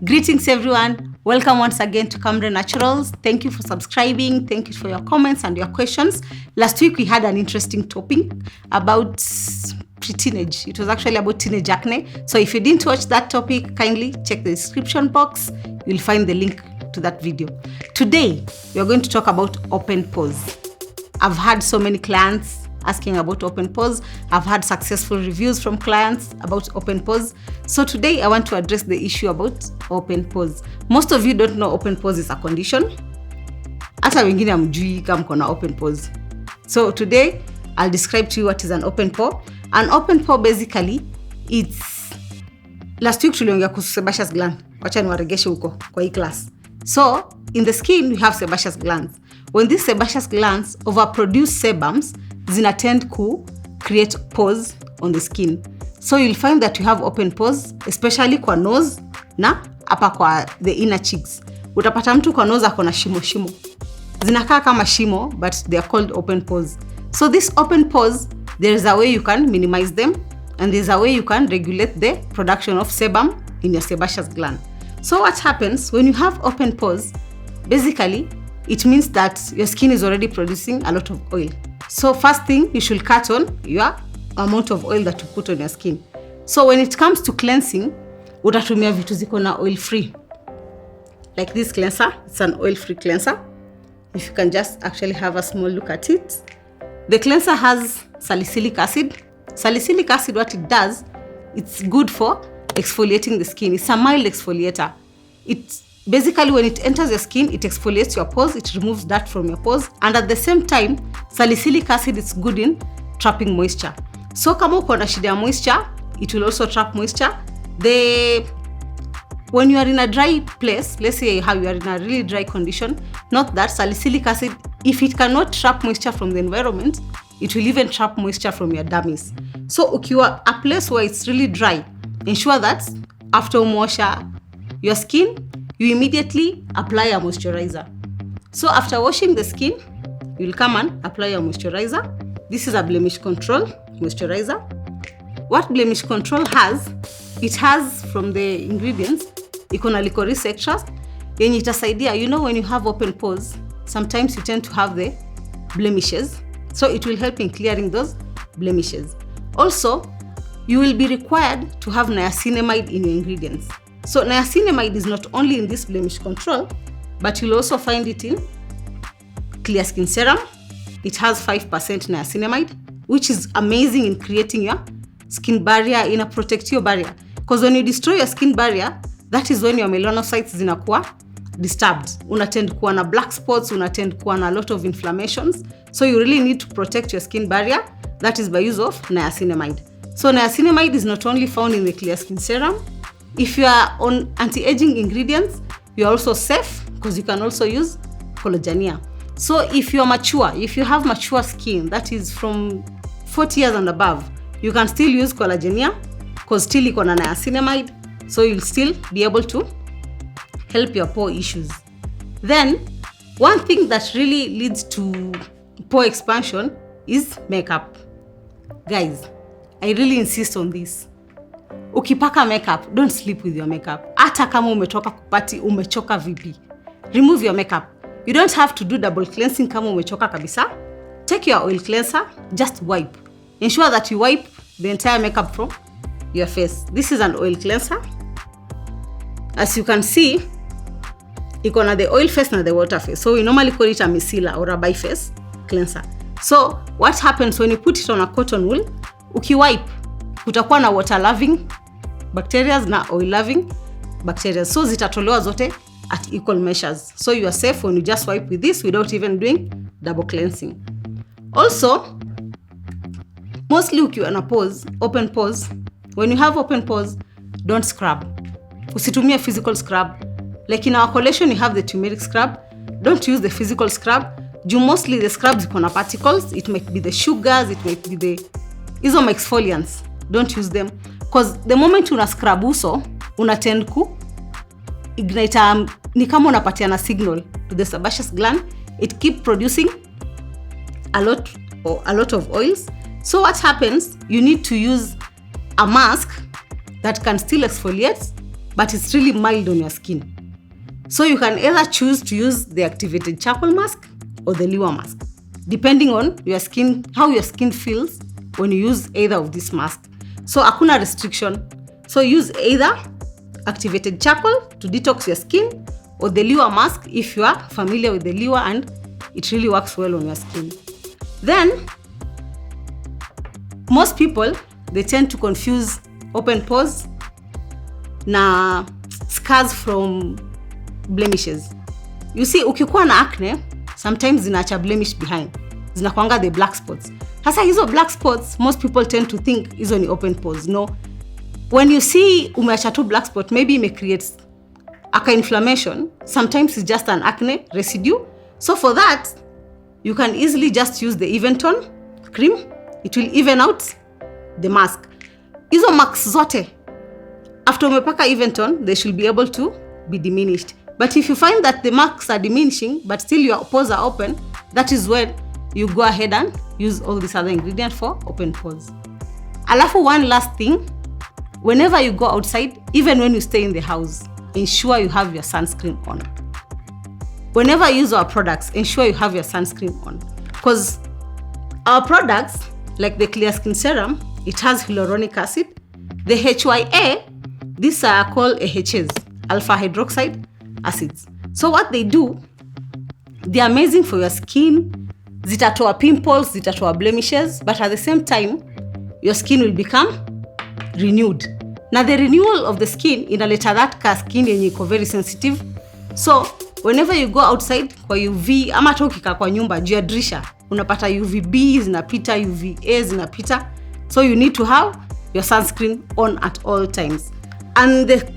Greetings everyone, welcome once again to Camray Naturals. Thank you for subscribing, thank you for your comments and your questions. Last week we had an interesting topic about pre-teenage. It was actually about teenage acne. So if you didn't watch that topic, kindly check the description box. You'll find the link to that video. Today, we are going to talk about open pores. I've had so many clients asking about open pores. I've had successful reviews from clients about open pores. So today I want to address the issue about open pores. Most of you don't know open pores is a condition. Hata wengine hamjui kama mko na open pores. So today I'll describe to you what is an open pore. An open pore basically it's last week tuliongea kuhusu sebaceous gland. Wacha niwaregeshe huko kwa hii class. So in the skin we have sebaceous glands. When these sebaceous glands overproduce sebums, zina tend to create pores on the skin. So you'll find that you have open pores, especially kwa nose na hapa kwa the inner cheeks. Utapata mtu kwa nose ako na shimo shimo. Zinakaa kama shimo, but they are called open pores. So these open pores, there is a way you can minimize them, and there's a way you can regulate the production of sebum in your sebaceous gland. So what happens when you have open pores? Basically, it means that your skin is already producing a lot of oil. So first thing, you should cut on your amount of oil that you put on your skin. So when it comes to cleansing, utatumia vitu ziko na oil free. Like this cleanser, it's an oil free cleanser. If you can just actually have a small look at it. The cleanser has salicylic acid. Salicylic acid, what it does, it's good for exfoliating the skin. It's a mild exfoliator. Basically, when it enters your skin, it exfoliates your pores, it removes dirt from your pores, and at the same time, salicylic acid is good in trapping moisture. So kama uko na shida ya moisture, it will also trap moisture. When you are in a dry place, let's say how you are in a really dry condition, not that salicylic acid, if it cannot trap moisture from the environment, it will even trap moisture from your dermis. So ukiwa a place where it's really dry, ensure that after umeosha your skin, you immediately apply a moisturizer. So after washing the skin, you'll come and apply a moisturizer. This is a blemish control moisturizer. What blemish control has, it has from the ingredients, iko na licorice extract, yenye itasaidia, when you have open pores, sometimes you tend to have the blemishes. So it will help in clearing those blemishes. Also, you will be required to have niacinamide in your ingredients. So niacinamide is not only in this blemish control, but you'll also find it in clear skin serum. It has 5% niacinamide, which is amazing in creating your skin barrier, in a protective barrier. Because when you destroy your skin barrier, that is when your melanocytes zinakuwa disturbed. Unatend kuwa na black spots, unatend kuwa na a lot of inflammations. So you really need to protect your skin barrier. That is by use of niacinamide. So niacinamide is not only found in the clear skin serum. If you are on anti-aging ingredients, you are also safe because you can also use collagenea. So if you are mature, if you have mature skin, that is from 40 years and above, you can still use collagenea because still iko na niacinamide, so you'll still be able to help your pore issues. Then, one thing that really leads to pore expansion is makeup. Guys, I really insist on this. Ukipaka makeup, don't sleep with your makeup. Hata kama umetoka kupati, umechoka vipi. Remove your makeup. You don't have to do double cleansing kama umechoka kabisa. Take your oil cleanser, just wipe. Ensure that you wipe the entire makeup from your face. This is an oil cleanser. As you can see, iko na the oil face na the water face. So we normally call it a micellar or a biface cleanser. So what happens when you put it on a cotton wool? Ukiwipe, kutakuwa na water loving bacteria na oil loving bacteria. So zitatolewa zote at equal measures. So you are safe when you just wipe with this without even doing double cleansing. Also, mostly ukiwa na pores, open pores, when you have open pores, don't scrub. Usitumie physical scrub. Like in our collection, you have the turmeric scrub. Don't use the physical scrub. Mostly the scrubs iko na particles. It might be the sugars, it might be the iso exfoliants. Don't use them. Because the moment una scrub uso, unatend ku ignite, ni kama unapatiana signal to the sebaceous gland. It keep producing a lot of oils. So what happens, you need to use a mask that can still exfoliate but it's really mild on your skin. So you can either choose to use the activated charcoal mask or the lure mask, depending on your skin, how your skin feels when you use either of these masks. So hakuna restriction. So use either activated charcoal to detox your skin or the lure mask if you are familiar with the lure and it really works well on your skin. Then, most people, they tend to confuse open pores na scars from blemishes. You see, ukikuwa na acne, sometimes zinaacha blemish behind. Zinakuanga the black spots. Sasa hizo black spots, most people tend to think hizo ni open pores. No. When you see umeacha tu black spot, maybe it may create aka inflammation. Sometimes it's just an acne residue. So for that, you can easily just use the even tone cream. It will even out the mask. Hizo marks zote, after umepaka even tone, they should be able to be diminished. But if you find that the marks are diminishing, but still your pores are open, that is when you go ahead and use all these other ingredients for open pores. Alafu, one last thing, whenever you go outside, even when you stay in the house, ensure you have your sunscreen on. Whenever you use our products, ensure you have your sunscreen on. Because our products, like the Clear Skin Serum, it has hyaluronic acid. The HYA, these are called AHAs, alpha hydroxide acids. So what they do, they're amazing for your skin. Zitatoa pimples, zitatoa blemishes, but at the same time, your skin will become renewed. Now the renewal of the skin inaleta that ka skin yenye iko very sensitive. So whenever you go outside kwa UV, ama hata ukikaa kwa nyumba juu ya dirisha, unapata UVB zinapita, UVA zinapita. So you need to have your sunscreen on at all times. And the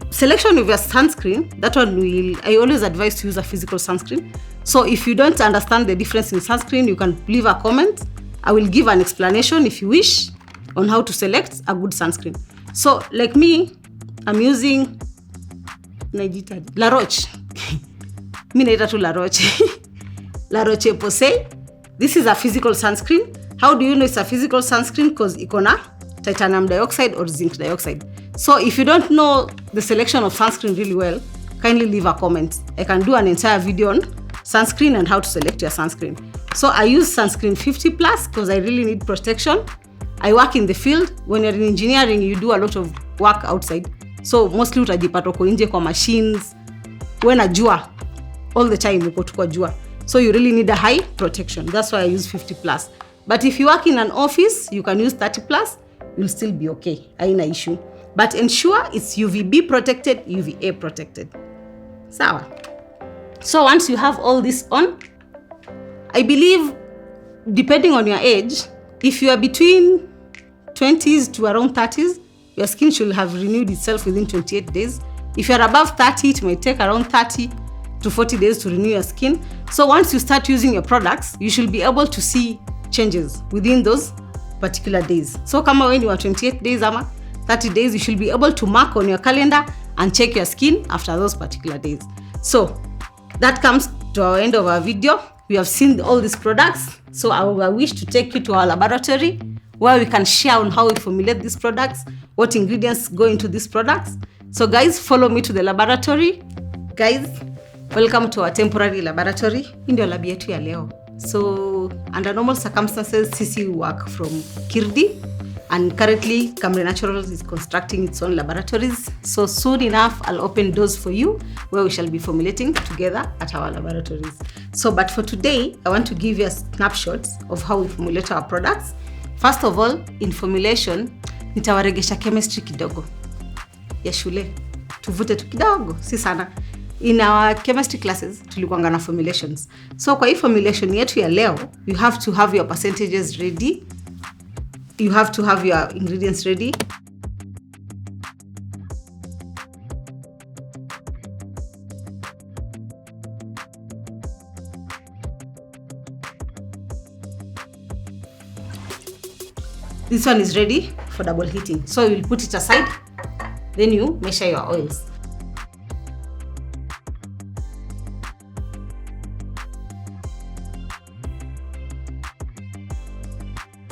selection of your sunscreen, that one I always advise to use a physical sunscreen. So if you don't understand the difference in sunscreen, you can leave a comment. I will give an explanation if you wish on how to select a good sunscreen. So like me, I'm using La Roche. Mi naita tu La Roche. La Roche-Posay. This is a physical sunscreen. How do you know it's a physical sunscreen? Because iko na titanium dioxide or zinc dioxide. So if you don't know the selection of sunscreen really well, kindly leave a comment. I can do an entire video on sunscreen and how to select your sunscreen. So I use sunscreen 50 plus because I really need protection. I work in the field. When you're in engineering, you do a lot of work outside. So mostly utajipata uko nje kwa machines. When jua, all the time uko tu kwa jua. So you really need a high protection. That's why I use 50 plus. But if you work in an office, you can use 30 plus. You'll still be okay. Haina issue. But ensure it's UVB protected, UVA protected. Sawa. So once you have all this on, I believe, depending on your age, if you are between 20s to around 30s, your skin should have renewed itself within 28 days. If you're above 30, it might take around 30 to 40 days to renew your skin. So once you start using your products, you should be able to see changes within those particular days. So kama when you are 28 days ama 30 days, you should be able to mark on your calendar and check your skin after those particular days. So that comes to our end of our video. We have seen all these products. So I wish to take you to our laboratory where we can share on how we formulate these products, what ingredients go into these products. So guys, follow me to the laboratory. Guys, welcome to our temporary laboratory. Hii ndio lab yetu ya leo. So under normal circumstances, sisi work from Kirdi, and currently Camray Naturals is constructing its own laboratories. So soon enough, I'll open doors for you where we shall be formulating together at our laboratories. So, but for today, I want to give you a snapshot of how we formulate our products. First of all, in formulation, nitawaregesha chemistry kidogo ya shule. Tuvute tu kidogo, si sana. In our chemistry classes, tulikuanga na formulations. So kwa hii formulation yetu ya leo, you have to have your percentages ready. You have to have your ingredients ready. This one is ready for double heating. So you'll put it aside, then you measure your oils.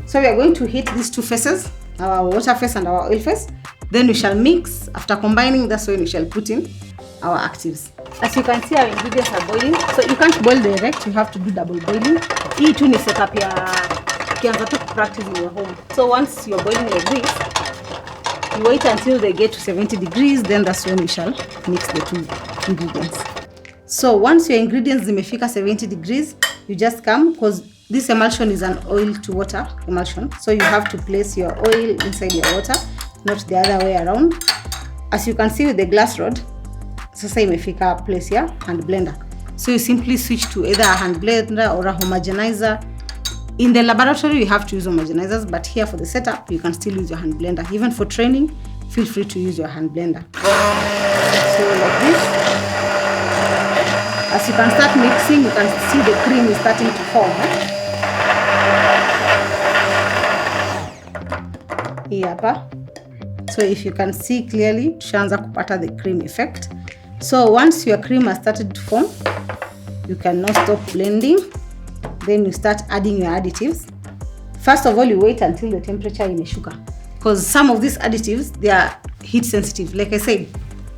So we are going to heat these two faces, our water face and our oil face. Then we shall mix. After combining, that's when we shall put in our actives. As you can see, our ingredients are boiling. So you can't boil direct, you have to do double boiling. Hii tu ni setup ya ukianza tu practice in your home. So once you're boiling like this, you wait until they get to 70 degrees, then that's when we shall mix the two ingredients. So once your ingredients zimefika 70 degrees, you just come, because this emulsion is an oil to water emulsion. So you have to place your oil inside your water, not the other way around. As you can see with the glass rod, sasa imefika place ya hand blender. So you simply switch to either a hand blender or a homogenizer. In the laboratory, you have to use homogenizers, but here for the setup, you can still use your hand blender. Even for training, feel free to use your hand blender. So like this. As you can start mixing, you can see the cream is starting to form. Hii hapa. So if you can see clearly, tushaanza kupata the cream effect. So once your cream has started to form, you can now stop blending. Then you start adding your additives. First of all, you wait until the temperature imeshuka, because some of these additives, they are heat sensitive. Like I said,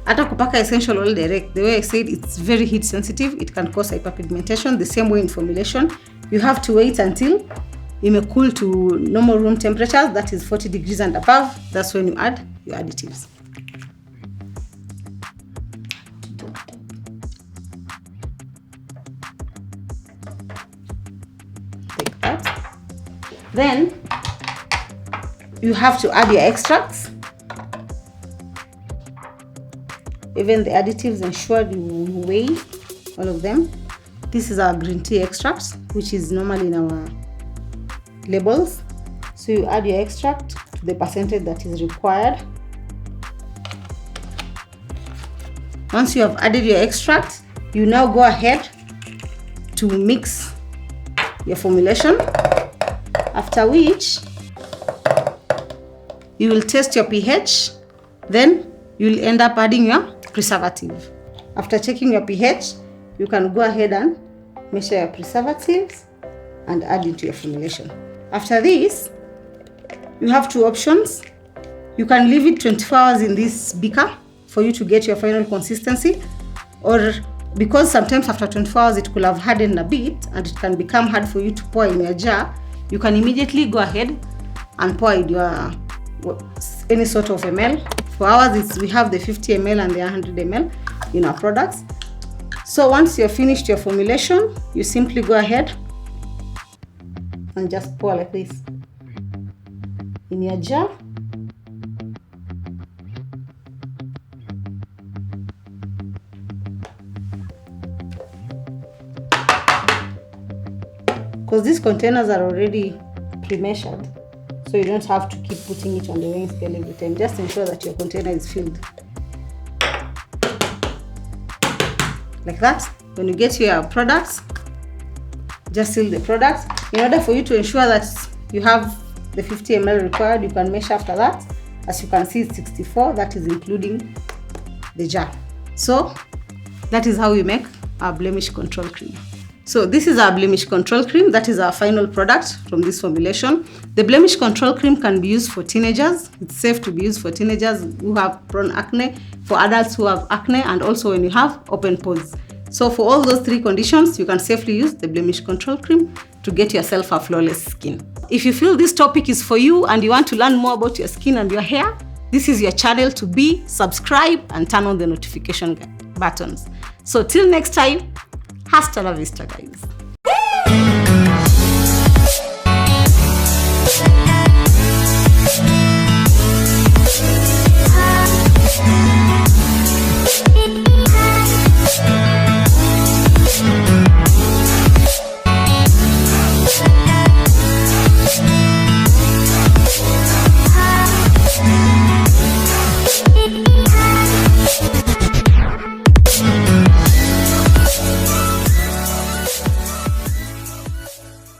hata kupaka essential oil direct, the way I said, it's very heat sensitive. It can cause hyperpigmentation. The same way in formulation, you have to wait until cool to normal room temperatures, that is 40 degrees and above. That's when you add your additives. Like that. Then you have to add your extracts. Even the additives, ensure you weigh all of them. This is our green tea extract, which is normally in our labels. So you add your extract to the percentage that is required. Once you have added your extract, you now go ahead to mix your formulation, after which you will test your pH. Then you will end up adding your preservative. After checking your pH, you can go ahead and measure your preservatives and add into your formulation. After this, you have two options. You can leave it 24 hours in this beaker for you to get your final consistency, or because sometimes after 24 hours it could have hardened a bit and it can become hard for you to pour in your jar, you can immediately go ahead and pour in your any sort of ml. For ours, we have the 50 ml and the 100 ml in our products. So once you've finished your formulation, you simply go ahead and just pour like this in your jar. Because these containers are already pre-measured, so you don't have to keep putting it on the weighing scale every time. Just ensure that your container is filled. Like that. When you get your products, just seal the products. In order for you to ensure that you have the 50 ml required, you can measure after that. As you can see, it's 64, that is including the jar. So that is how we make our blemish control cream. So this is our blemish control cream. That is our final product from this formulation. The blemish control cream can be used for teenagers. It's safe to be used for teenagers who have prone acne, for adults who have acne, and also when you have open pores. So for all those three conditions, you can safely use the blemish control cream to get yourself a flawless skin. If you feel this topic is for you and you want to learn more about your skin and your hair, this is your channel to be. Subscribe and turn on the notification buttons. So till next time, hasta la vista, guys.